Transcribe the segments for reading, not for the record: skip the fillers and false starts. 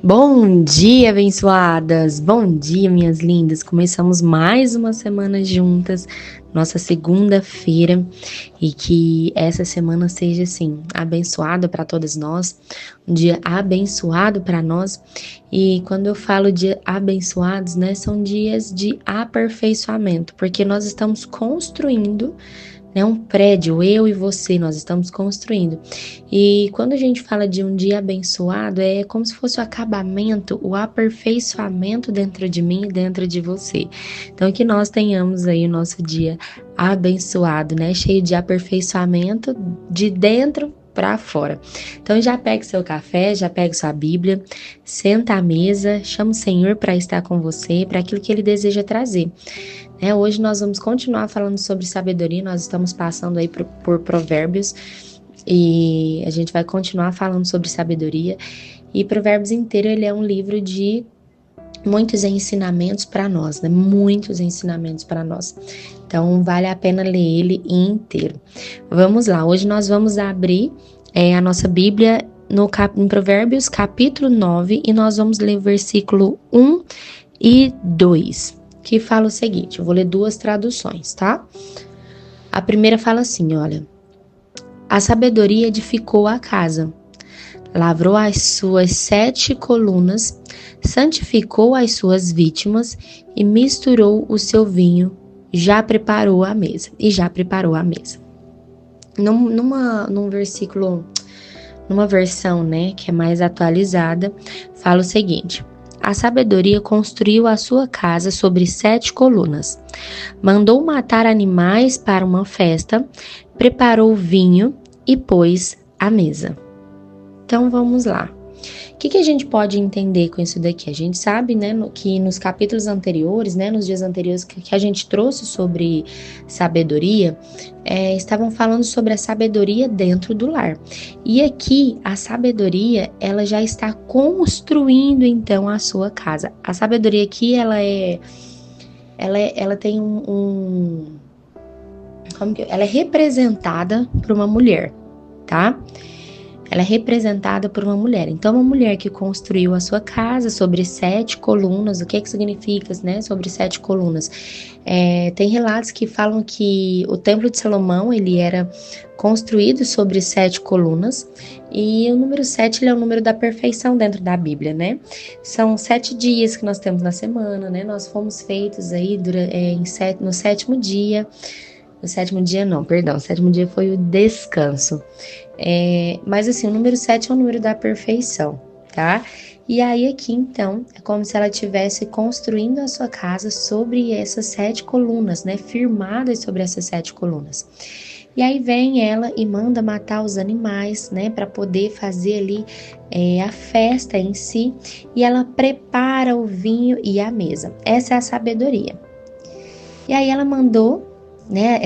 Bom dia, abençoadas! Bom dia, minhas lindas! Começamos mais uma semana juntas, nossa segunda-feira, e que essa semana seja, assim, abençoada para todas nós, um dia abençoado para nós. E quando eu falo de abençoados, né, são dias de aperfeiçoamento, porque nós estamos construindo, né, um prédio, eu e você, nós estamos construindo. E quando a gente fala de um dia abençoado, é como se fosse o acabamento, o aperfeiçoamento dentro de mim e dentro de você. Então, que nós tenhamos aí o nosso dia abençoado, né, cheio de aperfeiçoamento de dentro para fora. Então já pegue seu café, já pegue sua Bíblia, senta à mesa, chama o Senhor para estar com você, para aquilo que Ele deseja trazer. Hoje nós vamos continuar falando sobre sabedoria, nós estamos passando aí por Provérbios e a gente vai continuar falando sobre sabedoria. E Provérbios inteiro ele é um livro de muitos ensinamentos para nós, né? Muitos ensinamentos para nós. Então vale a pena ler ele inteiro. Vamos lá, hoje nós vamos abrir a nossa Bíblia em Provérbios capítulo 9 e nós vamos ler o versículo 1 e 2. Que fala o seguinte, eu vou ler duas traduções, tá? A primeira fala assim, olha: a sabedoria edificou a casa, lavrou as suas 7 colunas, santificou as suas vítimas e misturou o seu vinho, já preparou a mesa. Num versículo, numa versão, né, que é mais atualizada, fala o seguinte: a sabedoria construiu a sua casa sobre 7 colunas. Mandou matar animais para uma festa, preparou vinho e pôs à mesa. Então vamos lá. O que a gente pode entender com isso daqui? A gente sabe, né, que nos capítulos anteriores, né, nos dias anteriores que a gente trouxe sobre sabedoria, estavam falando sobre a sabedoria dentro do lar. E aqui a sabedoria, ela já está construindo então a sua casa. A sabedoria aqui, ela tem ela é representada por uma mulher, tá? Ela é representada por uma mulher. Então, uma mulher que construiu a sua casa sobre 7 colunas. O que significa, né? Sobre 7 colunas. Tem relatos que falam que o Templo de Salomão, ele era construído sobre 7 colunas. E o número 7, ele é o número da perfeição dentro da Bíblia, né? São 7 dias que nós temos na semana, né? Nós fomos feitos aí no sétimo dia. O sétimo dia foi o descanso. Mas assim, o número 7 é o número da perfeição, tá? E aí aqui, então, é como se ela estivesse construindo a sua casa sobre essas 7 colunas, né? Firmadas sobre essas 7 colunas. E aí vem ela e manda matar os animais, né? Para poder fazer ali a festa em si. E ela prepara o vinho e a mesa. Essa é a sabedoria. E aí ela mandou, né,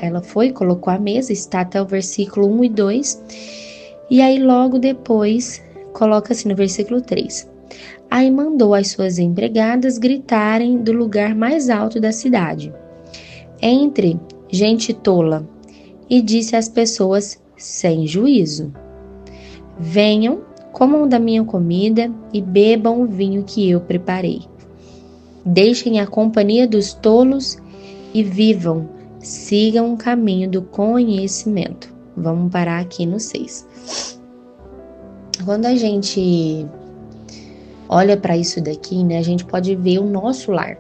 ela foi, colocou a mesa, está até o versículo 1 e 2, e aí logo depois coloca assim no versículo 3: aí mandou as suas empregadas gritarem do lugar mais alto da cidade: entre, gente tola, e disse às pessoas sem juízo: venham, comam da minha comida e bebam o vinho que eu preparei. Deixem a companhia dos tolos e vivam, sigam o caminho do conhecimento. Vamos parar aqui no 6. Quando a gente olha para isso daqui, né, a gente pode ver o nosso lar.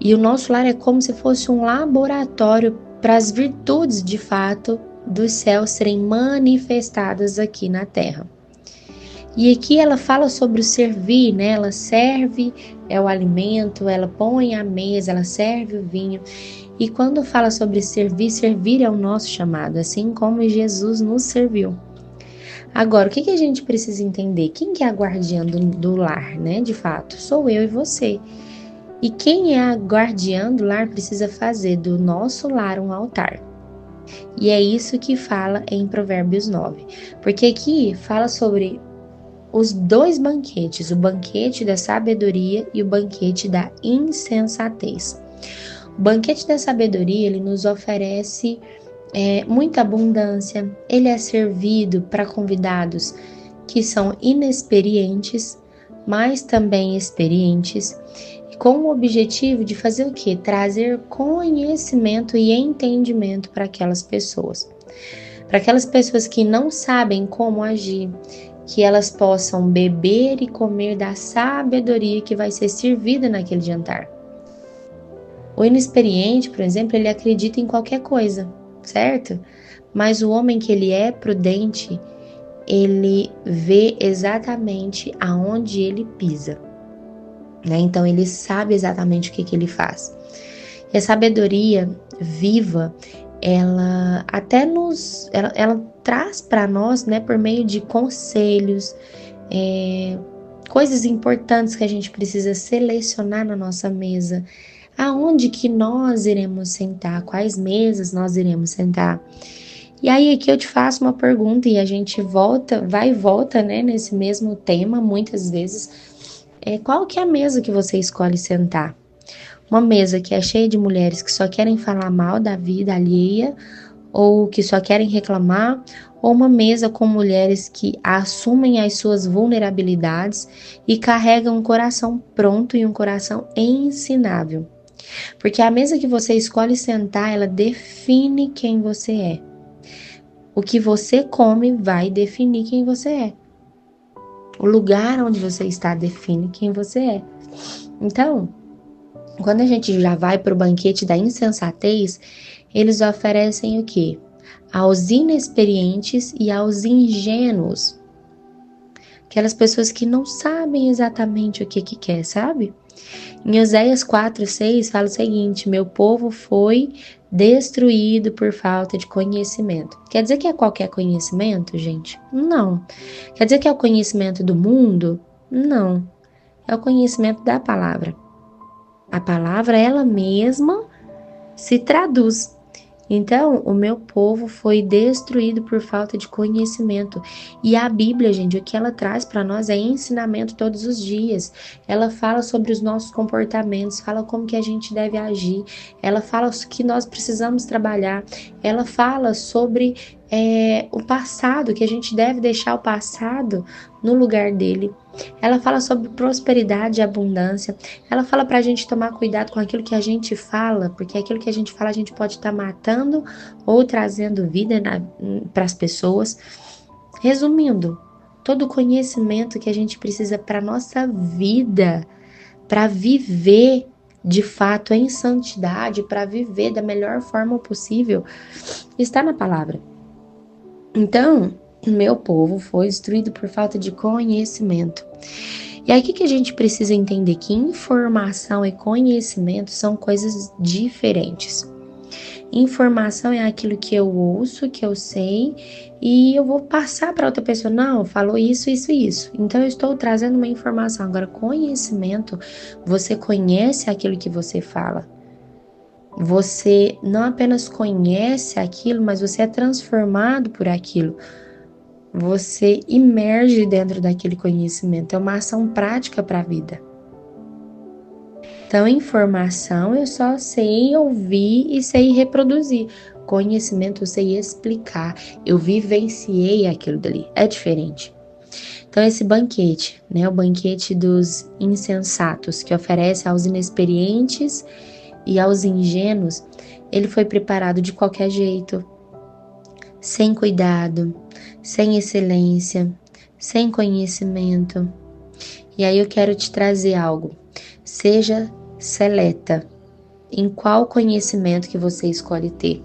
E o nosso lar é como se fosse um laboratório para as virtudes, de fato, dos céus serem manifestadas aqui na terra. E aqui ela fala sobre o servir, né? Ela serve o alimento, ela põe a mesa, ela serve o vinho. E quando fala sobre servir é o nosso chamado, assim como Jesus nos serviu. Agora, o que a gente precisa entender? Quem que é a guardiã do lar, né? De fato, sou eu e você. E quem é a guardiã do lar precisa fazer do nosso lar um altar. E é isso que fala em Provérbios 9. Porque aqui fala sobre os 2 banquetes, o banquete da sabedoria e o banquete da insensatez. O banquete da sabedoria, ele nos oferece muita abundância, ele é servido para convidados que são inexperientes, mas também experientes, com o objetivo de fazer o quê? Trazer conhecimento e entendimento para aquelas pessoas. Para aquelas pessoas que não sabem como agir, que elas possam beber e comer da sabedoria que vai ser servida naquele jantar. O inexperiente, por exemplo, ele acredita em qualquer coisa, certo? Mas o homem que ele é prudente, ele vê exatamente aonde ele pisa, né? Então ele sabe exatamente o que ele faz. E a sabedoria viva, ela até ela traz para nós, né, por meio de conselhos, coisas importantes que a gente precisa selecionar na nossa mesa. Aonde que nós iremos sentar? Quais mesas nós iremos sentar? E aí aqui eu te faço uma pergunta e a gente vai e volta, né, nesse mesmo tema muitas vezes. Qual que é a mesa que você escolhe sentar? Uma mesa que é cheia de mulheres que só querem falar mal da vida alheia ou que só querem reclamar, ou uma mesa com mulheres que assumem as suas vulnerabilidades e carregam um coração pronto e um coração ensinável. Porque a mesa que você escolhe sentar, ela define quem você é. O que você come vai definir quem você é. O lugar onde você está define quem você é. Então, quando a gente já vai para o banquete da insensatez, eles oferecem o quê? Aos inexperientes e aos ingênuos. Aquelas pessoas que não sabem exatamente o que quer, sabe? Em Oséias 4:6 fala o seguinte: meu povo foi destruído por falta de conhecimento. Quer dizer que é qualquer conhecimento, gente? Não. Quer dizer que é o conhecimento do mundo? Não. É o conhecimento da palavra. A palavra, ela mesma se traduz. Então, o meu povo foi destruído por falta de conhecimento. E a Bíblia, gente, o que ela traz para nós é ensinamento todos os dias. Ela fala sobre os nossos comportamentos, fala como que a gente deve agir, ela fala o que nós precisamos trabalhar, ela fala sobre o passado, que a gente deve deixar o passado no lugar dele. Ela fala sobre prosperidade e abundância. Ela fala para a gente tomar cuidado com aquilo que a gente fala, porque aquilo que a gente fala a gente pode estar matando ou trazendo vida para as pessoas. Resumindo, todo o conhecimento que a gente precisa para nossa vida, para viver de fato em santidade, para viver da melhor forma possível, está na palavra. Então, meu povo foi destruído por falta de conhecimento. E aí, o que a gente precisa entender? Que informação e conhecimento são coisas diferentes. Informação é aquilo que eu ouço, que eu sei, e eu vou passar para outra pessoa. Não, falou isso, isso e isso. Então, eu estou trazendo uma informação. Agora, conhecimento, você conhece aquilo que você fala. Você não apenas conhece aquilo, mas você é transformado por aquilo. Você imerge dentro daquele conhecimento. É uma ação prática para a vida. Então, informação eu só sei ouvir e sei reproduzir. Conhecimento eu sei explicar. Eu vivenciei aquilo dali. É diferente. Então, esse banquete, né? O banquete dos insensatos, que oferece aos inexperientes e aos ingênuos, ele foi preparado de qualquer jeito, sem cuidado, sem excelência, sem conhecimento. E aí eu quero te trazer algo. Seja seleta em qual conhecimento que você escolhe ter.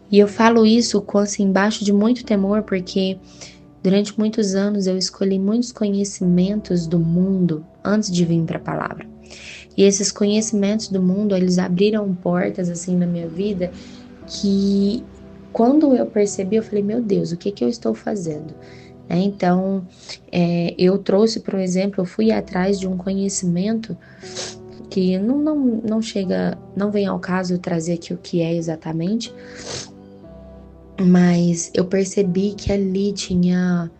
E eu falo isso com assim, embaixo de muito temor, porque durante muitos anos eu escolhi muitos conhecimentos do mundo antes de vir para a palavra. E esses conhecimentos do mundo, eles abriram portas assim na minha vida que quando eu percebi, eu falei, meu Deus, o que eu estou fazendo? Então, eu trouxe, por exemplo, eu fui atrás de um conhecimento que não chega, não vem ao caso eu trazer aqui o que é exatamente, mas eu percebi que ali tinha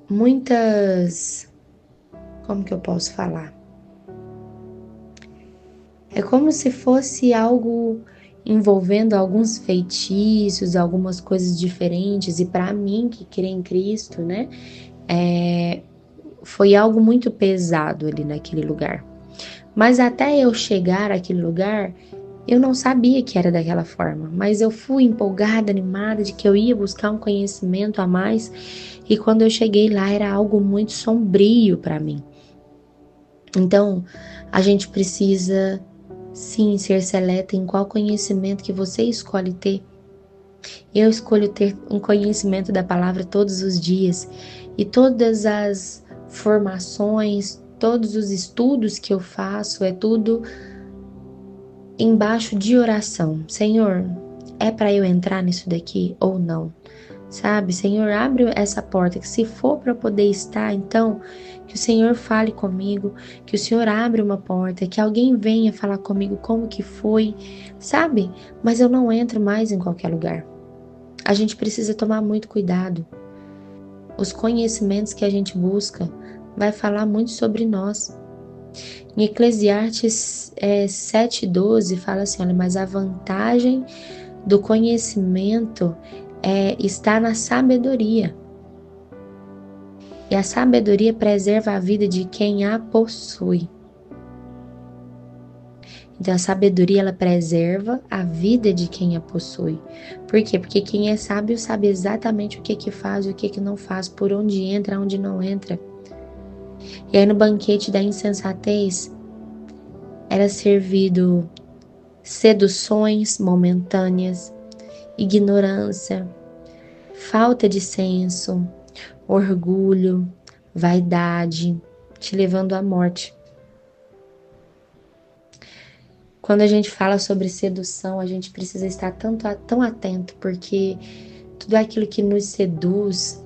muitas, como que eu posso falar? É como se fosse algo envolvendo alguns feitiços, algumas coisas diferentes, e para mim que crê em Cristo, né, foi algo muito pesado ali naquele lugar. Mas até eu chegar àquele lugar, eu não sabia que era daquela forma, mas eu fui empolgada, animada de que eu ia buscar um conhecimento a mais, e quando eu cheguei lá era algo muito sombrio para mim. Então, a gente precisa sim ser seleta em qual conhecimento que você escolhe ter. Eu escolho ter um conhecimento da palavra todos os dias, e todas as formações, todos os estudos que eu faço, é tudo embaixo de oração. Senhor, é para eu entrar nisso daqui ou não? Sabe, Senhor, abre essa porta, que se for para eu poder estar, então, que o Senhor fale comigo, que o Senhor abra uma porta, que alguém venha falar comigo como que foi, sabe? Mas eu não entro mais em qualquer lugar. A gente precisa tomar muito cuidado. Os conhecimentos que a gente busca vai falar muito sobre nós. Em Eclesiastes 7:12 fala assim, olha, mas a vantagem do conhecimento está na sabedoria. E a sabedoria preserva a vida de quem a possui. Então a sabedoria, ela preserva a vida de quem a possui. Por quê? Porque quem é sábio sabe exatamente o que faz e o que não faz, por onde entra, onde não entra. E aí no banquete da insensatez era servido seduções momentâneas, ignorância, falta de senso, orgulho, vaidade, te levando à morte. Quando a gente fala sobre sedução, a gente precisa estar tão atento, porque tudo aquilo que nos seduz,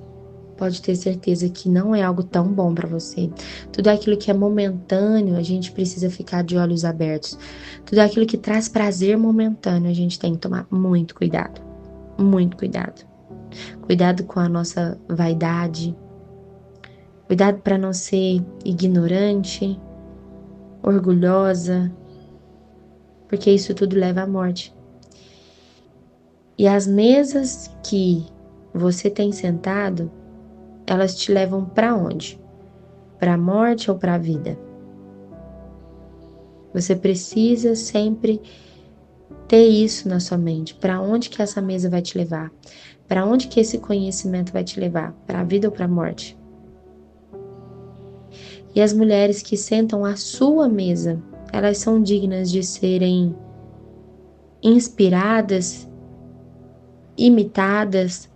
pode ter certeza que não é algo tão bom para você. Tudo aquilo que é momentâneo, a gente precisa ficar de olhos abertos. Tudo aquilo que traz prazer momentâneo, a gente tem que tomar muito cuidado. Muito cuidado. Cuidado com a nossa vaidade. Cuidado para não ser ignorante, orgulhosa, porque isso tudo leva à morte. E as mesas que você tem sentado, elas te levam para onde? Para a morte ou para a vida? Você precisa sempre ter isso na sua mente. Para onde que essa mesa vai te levar? Para onde que esse conhecimento vai te levar? Para a vida ou para a morte? E as mulheres que sentam à sua mesa, elas são dignas de serem inspiradas, imitadas.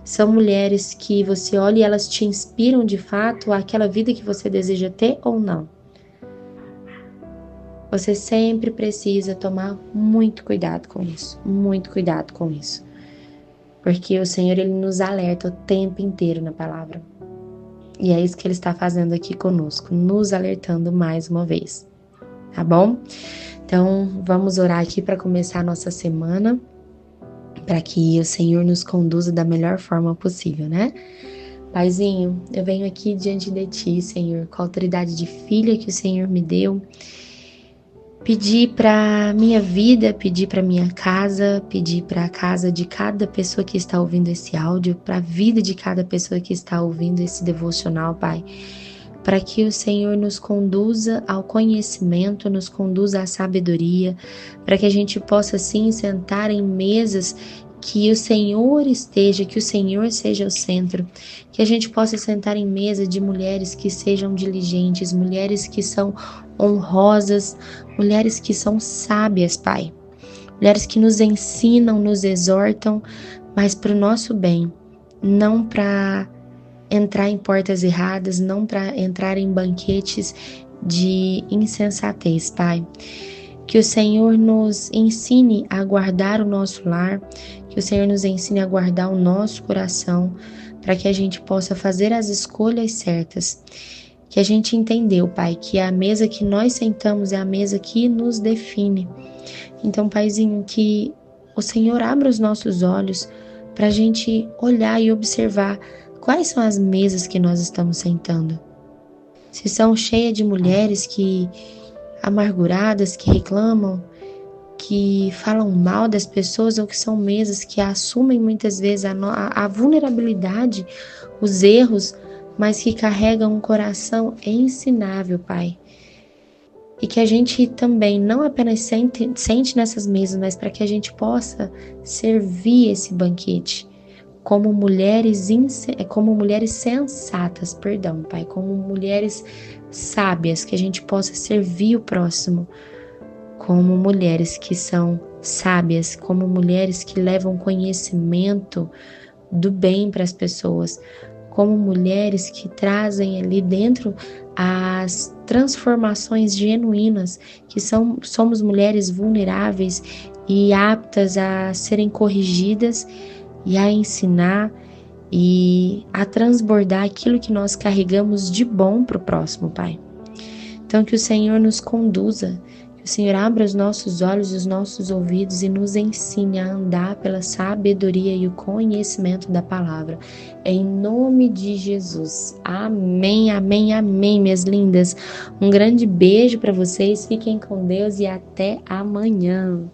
São mulheres que você olha e elas te inspiram de fato àquela vida que você deseja ter ou não. Você sempre precisa tomar muito cuidado com isso, muito cuidado com isso. Porque o Senhor, Ele nos alerta o tempo inteiro na palavra. E é isso que Ele está fazendo aqui conosco, nos alertando mais uma vez, tá bom? Então, vamos orar aqui para começar a nossa semana, para que o Senhor nos conduza da melhor forma possível, né? Paizinho, eu venho aqui diante de Ti, Senhor, com a autoridade de filha que o Senhor me deu, pedir para minha vida, pedir para minha casa, pedir para a casa de cada pessoa que está ouvindo esse áudio, para a vida de cada pessoa que está ouvindo esse devocional, Pai, para que o Senhor nos conduza ao conhecimento, nos conduza à sabedoria, para que a gente possa sim sentar em mesas que o Senhor esteja, que o Senhor seja o centro, que a gente possa sentar em mesa de mulheres que sejam diligentes, mulheres que são honrosas, mulheres que são sábias, Pai, mulheres que nos ensinam, nos exortam, mas para o nosso bem, não para entrar em portas erradas, não para entrar em banquetes de insensatez, Pai. Que o Senhor nos ensine a guardar o nosso lar, que o Senhor nos ensine a guardar o nosso coração, para que a gente possa fazer as escolhas certas. Que a gente entendeu, Pai, que a mesa que nós sentamos é a mesa que nos define. Então, Paizinho, que o Senhor abra os nossos olhos para a gente olhar e observar quais são as mesas que nós estamos sentando. Se são cheias de mulheres que amarguradas, que reclamam, que falam mal das pessoas ou que são mesas que assumem muitas vezes a vulnerabilidade, os erros, mas que carregam um coração ensinável, Pai. E que a gente também não apenas sente nessas mesas, mas para que a gente possa servir esse banquete como mulheres sensatas, perdão, Pai, como mulheres sábias, que a gente possa servir o próximo como mulheres que são sábias, como mulheres que levam conhecimento do bem para as pessoas, como mulheres que trazem ali dentro as transformações genuínas, que somos mulheres vulneráveis e aptas a serem corrigidas e a ensinar e a transbordar aquilo que nós carregamos de bom para o próximo, Pai. Então, que o Senhor nos conduza, que o Senhor abra os nossos olhos e os nossos ouvidos e nos ensine a andar pela sabedoria e o conhecimento da palavra. Em nome de Jesus. Amém, amém, amém, minhas lindas. Um grande beijo para vocês, fiquem com Deus e até amanhã.